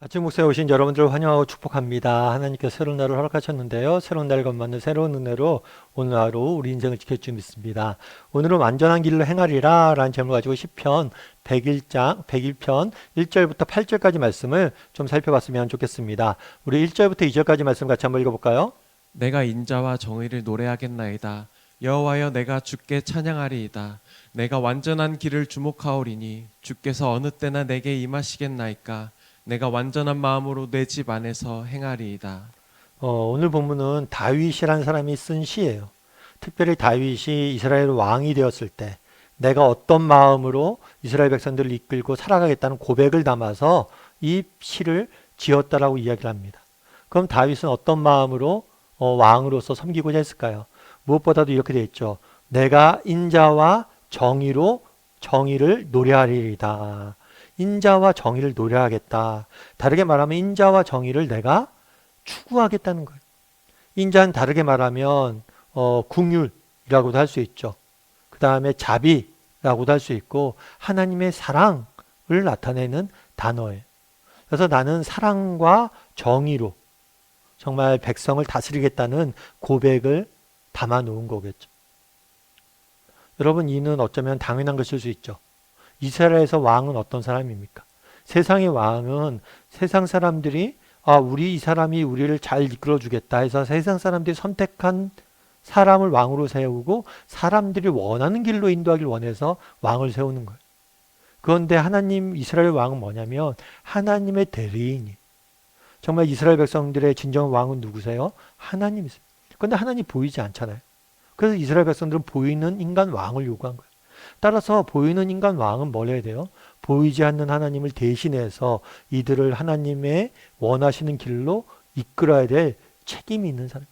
아침 목사에 오신 여러분들을 환영하고 축복합니다. 하나님께서 새로운 날을 허락하셨는데요. 새로운 날과 맞는 새로운 은혜로 오늘 하루 우리 인생을 지켜줄 믿습니다. 오늘은 완전한 길로 행하리라 라는 제목을 가지고 시편 101편 1절부터 8절까지 말씀을 좀 살펴봤으면 좋겠습니다. 우리 1절부터 2절까지 말씀 같이 한번 읽어볼까요? 내가 인자와 정의를 노래하겠나이다. 여호와여, 내가 주께 찬양하리이다. 내가 완전한 길을 주목하오리니 주께서 어느 때나 내게 임하시겠나이까. 내가 완전한 마음으로 내 집 안에서 행하리이다. 오늘 본문은 다윗이라는 사람이 쓴 시예요. 특별히 다윗이 이스라엘 왕이 되었을 때 내가 어떤 마음으로 이스라엘 백성들을 이끌고 살아가겠다는 고백을 담아서 이 시를 지었다라고 이야기를 합니다. 그럼 다윗은 어떤 마음으로 왕으로서 섬기고자 했을까요? 무엇보다도 이렇게 되어 있죠. 내가 인자와 정의를 노래하리이다. 인자와 정의를 노래하겠다. 다르게 말하면 인자와 정의를 내가 추구하겠다는 거예요. 인자는 다르게 말하면 긍휼이라고도 할 수 있죠. 그 다음에 자비라고도 할 수 있고 하나님의 사랑을 나타내는 단어예요. 그래서 나는 사랑과 정의로 정말 백성을 다스리겠다는 고백을 담아 놓은 거겠죠. 여러분, 이는 어쩌면 당연한 것일 수 있죠. 이스라엘에서 왕은 어떤 사람입니까? 세상의 왕은 세상 사람들이 우리 이 사람이 우리를 잘 이끌어 주겠다 해서 세상 사람들이 선택한 사람을 왕으로 세우고 사람들이 원하는 길로 인도하길 원해서 왕을 세우는 거예요. 그런데 하나님 이스라엘 왕은 뭐냐면 하나님의 대리인이. 정말 이스라엘 백성들의 진정 왕은 누구세요? 하나님이세요. 그런데 하나님이 보이지 않잖아요. 그래서 이스라엘 백성들은 보이는 인간 왕을 요구한 거예요. 따라서 보이는 인간 왕은 뭘 해야 돼요? 보이지 않는 하나님을 대신해서 이들을 하나님의 원하시는 길로 이끌어야 될 책임이 있는 사람.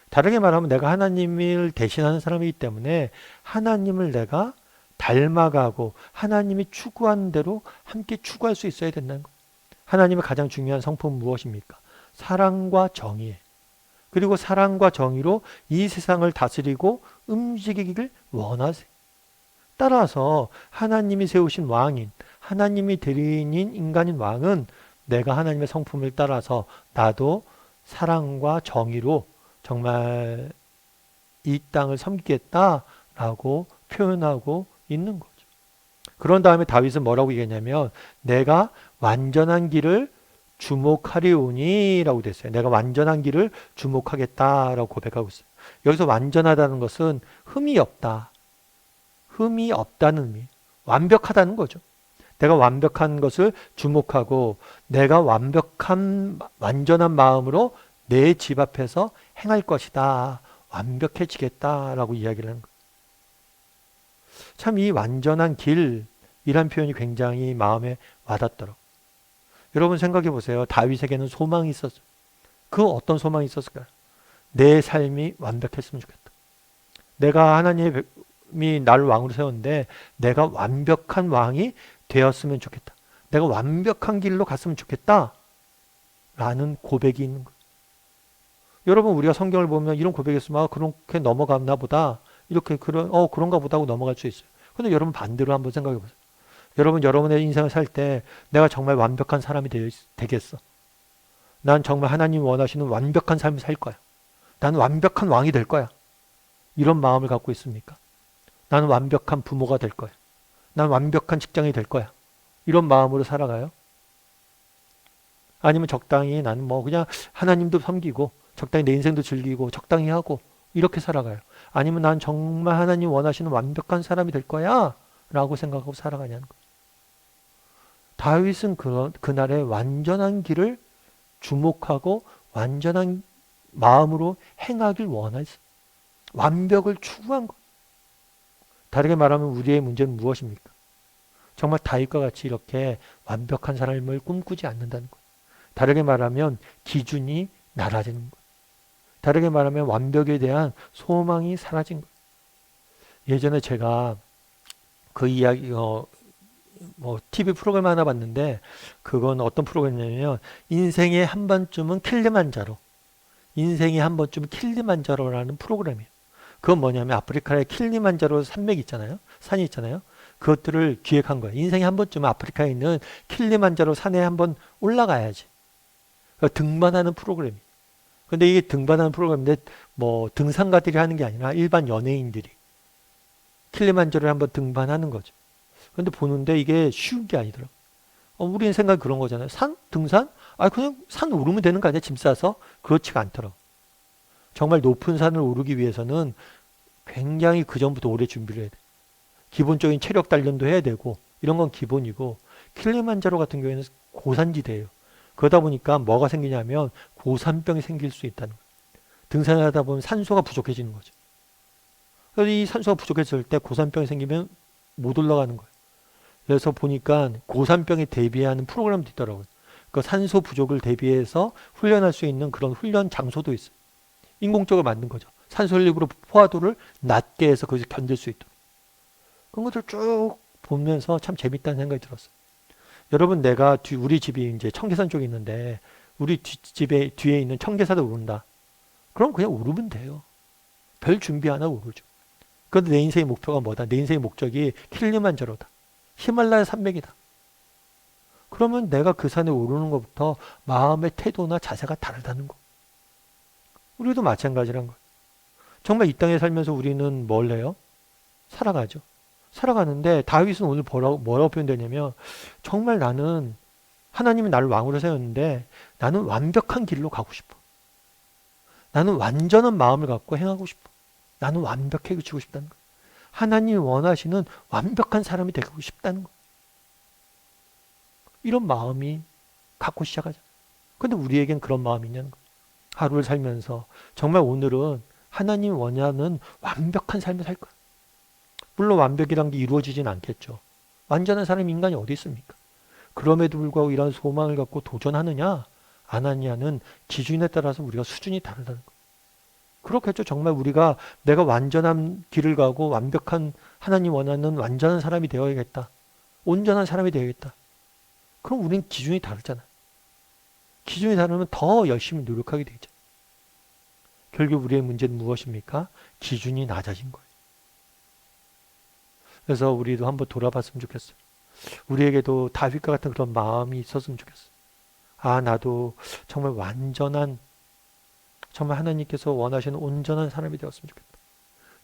다르게 말하면 내가 하나님을 대신하는 사람이기 때문에 하나님을 내가 닮아가고 하나님이 추구하는 대로 함께 추구할 수 있어야 된다는 거예요. 하나님의 가장 중요한 성품은 무엇입니까? 사랑과 정의예요. 그리고 사랑과 정의로 이 세상을 다스리고 움직이기를 원하세요. 따라서 하나님이 세우신 왕인, 하나님이 대리인인 인간인 왕은 내가 하나님의 성품을 따라서 나도 사랑과 정의로 정말 이 땅을 섬기겠다라고 표현하고 있는 거죠. 그런 다음에 다윗은 뭐라고 얘기했냐면 내가 완전한 길을 주목하리오니 라고 됐어요. 내가 완전한 길을 주목하겠다라고 고백하고 있어요. 여기서 완전하다는 것은 흠이 없다. 흠이 없다는 의미, 완벽하다는 거죠. 내가 완벽한 것을 주목하고 내가 완전한 마음으로 내 집 앞에서 행할 것이다. 완벽해지겠다라고 이야기를 하는 거예요. 참 이 완전한 길이란 표현이 굉장히 마음에 와닿더라고요. 여러분 생각해 보세요. 다윗에게는 소망이 있었어요. 그 어떤 소망이 있었을까요? 내 삶이 완벽했으면 좋겠다. 내가 하나님이 나를 왕으로 세웠는데 내가 완벽한 왕이 되었으면 좋겠다. 내가 완벽한 길로 갔으면 좋겠다. 라는 고백이 있는 거예요. 여러분 우리가 성경을 보면 이런 고백이 있으면 그렇게 넘어갔나 보다. 이렇게 그런가 보다 하고 넘어갈 수 있어요. 근데 여러분 반대로 한번 생각해 보세요. 여러분 여러분의 인생을 살 때 내가 정말 완벽한 사람이 되겠어. 난 정말 하나님 원하시는 완벽한 삶을 살 거야. 나는 완벽한 왕이 될 거야. 이런 마음을 갖고 있습니까? 나는 완벽한 부모가 될 거야. 난 완벽한 직장이 될 거야. 이런 마음으로 살아가요? 아니면 적당히 나는 그냥 하나님도 섬기고 적당히 내 인생도 즐기고 적당히 하고 이렇게 살아가요? 아니면 난 정말 하나님 원하시는 완벽한 사람이 될 거야 라고 생각하고 살아가냐는 거예요. 다윗은 그날의 완전한 길을 주목하고 완전한 마음으로 행하길 원했어요. 완벽을 추구한 거예요. 다르게 말하면 우리의 문제는 무엇입니까? 정말 다윗과 같이 이렇게 완벽한 삶을 꿈꾸지 않는다는 거예요. 다르게 말하면 기준이 낮아지는 거예요. 다르게 말하면 완벽에 대한 소망이 사라진 거예요. 예전에 제가 그 이야기 TV 프로그램 하나 봤는데 그건 어떤 프로그램이냐면 인생의 한 번쯤은 인생의 한 번쯤은 킬리만자로라는 프로그램이에요. 그건 뭐냐면 아프리카의 킬리만자로 산맥이 있잖아요. 산이 있잖아요. 그것들을 기획한 거야. 인생에 한 번쯤은 아프리카에 있는 킬리만자로 산에 한번 올라가야지. 그러니까 등반하는 프로그램이. 근데 이게 등반하는 프로그램인데 뭐 등산가들이 하는 게 아니라 일반 연예인들이 킬리만자로를 한번 등반하는 거죠. 근데 보는데 이게 쉬운 게 아니더라고. 우리는 생각이 그런 거잖아요. 산? 등산? 그냥 산 오르면 되는 거 아니야? 짐 싸서? 그렇지가 않더라고. 정말 높은 산을 오르기 위해서는 굉장히 그전부터 오래 준비를 해야 돼. 기본적인 체력 단련도 해야 되고 이런 건 기본이고 킬리만자로 같은 경우에는 고산지대예요. 그러다 보니까 뭐가 생기냐면 고산병이 생길 수 있다는 거예요. 등산을 하다 보면 산소가 부족해지는 거죠. 그래서 이 산소가 부족해질 때 고산병이 생기면 못 올라가는 거예요. 그래서 보니까 고산병에 대비하는 프로그램도 있더라고요. 그 산소 부족을 대비해서 훈련할 수 있는 그런 훈련 장소도 있어요. 인공적으로 만든 거죠. 산소 흡입으로 포화도를 낮게 해서 거기서 견딜 수 있도록. 그런 것들 쭉 보면서 참 재밌다는 생각이 들었어요. 여러분, 내가 우리 집이 이제 청계산 쪽에 있는데 우리 집에 뒤에 있는 청계산을 오른다. 그럼 그냥 오르면 돼요. 별 준비 안 하고 오르죠. 그런데 내 인생의 목표가 뭐다? 내 인생의 목적이 킬리만자로다. 히말라야 산맥이다. 그러면 내가 그 산에 오르는 것부터 마음의 태도나 자세가 다르다는 거. 우리도 마찬가지란 거예요. 정말 이 땅에 살면서 우리는 뭘 해요? 살아가죠. 살아가는데 다윗은 오늘 뭐라고 표현되냐면 정말 나는 하나님이 나를 왕으로 세웠는데 나는 완벽한 길로 가고 싶어. 나는 완전한 마음을 갖고 행하고 싶어. 나는 완벽해지고 싶다는 거예요. 하나님이 원하시는 완벽한 사람이 되고 싶다는 거예요. 이런 마음이 갖고 시작하잖아요. 근데 우리에겐 그런 마음이 있냐는 거예요. 하루를 살면서 정말 오늘은 하나님이 원하는 완벽한 삶을 살 거야. 물론 완벽이란 게 이루어지진 않겠죠. 완전한 사람이 인간이 어디 있습니까? 그럼에도 불구하고 이런 소망을 갖고 도전하느냐 안 하느냐는 기준에 따라서 우리가 수준이 다르다는 거예요. 그렇겠죠. 정말 우리가 내가 완전한 길을 가고 완벽한 하나님 원하는 완전한 사람이 되어야겠다. 온전한 사람이 되어야겠다. 그럼 우리는 기준이 다르잖아요. 기준이 다르면 더 열심히 노력하게 되죠. 결국 우리의 문제는 무엇입니까? 기준이 낮아진 거예요. 그래서 우리도 한번 돌아봤으면 좋겠어요. 우리에게도 다윗과 같은 그런 마음이 있었으면 좋겠어요. 나도 정말 완전한, 정말 하나님께서 원하시는 온전한 사람이 되었으면 좋겠다.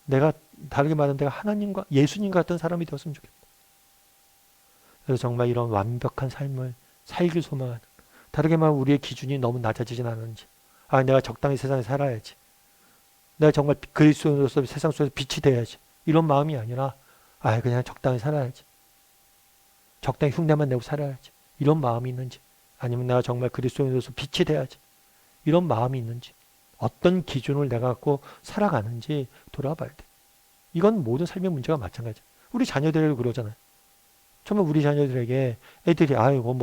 내가, 다르게 말하면 내가 하나님과 예수님과 같은 사람이 되었으면 좋겠다. 그래서 정말 이런 완벽한 삶을 살길 소망하는, 다르게 말하면 우리의 기준이 너무 낮아지진 않은지, 내가 적당히 세상에 살아야지, 내가 정말 그리스도인으로서 세상 속에서 빛이 돼야지, 이런 마음이 아니라 그냥 적당히 살아야지, 적당히 흉내만 내고 살아야지, 이런 마음이 있는지, 아니면 내가 정말 그리스도인으로서 빛이 돼야지, 이런 마음이 있는지, 어떤 기준을 내가 갖고 살아가는지 돌아봐야 돼. 이건 모든 삶의 문제가 마찬가지야. 우리 자녀들에게 그러잖아요. 정말 우리 자녀들에게 애들이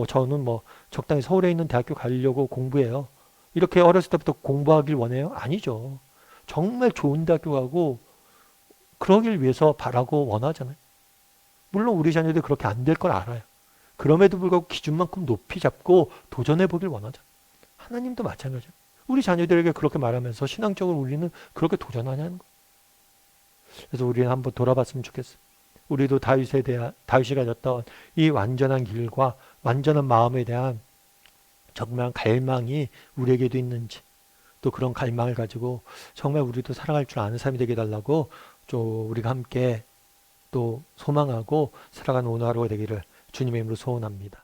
저는 적당히 서울에 있는 대학교 가려고 공부해요. 이렇게 어렸을 때부터 공부하길 원해요? 아니죠. 정말 좋은 대학교 가고 그러길 위해서 바라고 원하잖아요. 물론 우리 자녀들이 그렇게 안 될 걸 알아요. 그럼에도 불구하고 기준만큼 높이 잡고 도전해 보길 원하잖아요. 하나님도 마찬가지예요. 우리 자녀들에게 그렇게 말하면서 신앙적으로 우리는 그렇게 도전하냐는 거예요. 그래서 우리는 한번 돌아봤으면 좋겠어요. 우리도 다윗이 가졌던 이 완전한 길과 완전한 마음에 대한 정말 갈망이 우리에게도 있는지, 또 그런 갈망을 가지고 정말 우리도 살아갈 줄 아는 삶이 되게 해달라고 우리가 함께 또 소망하고 살아가는 오늘 하루가 되기를 주님의 이름으로 소원합니다.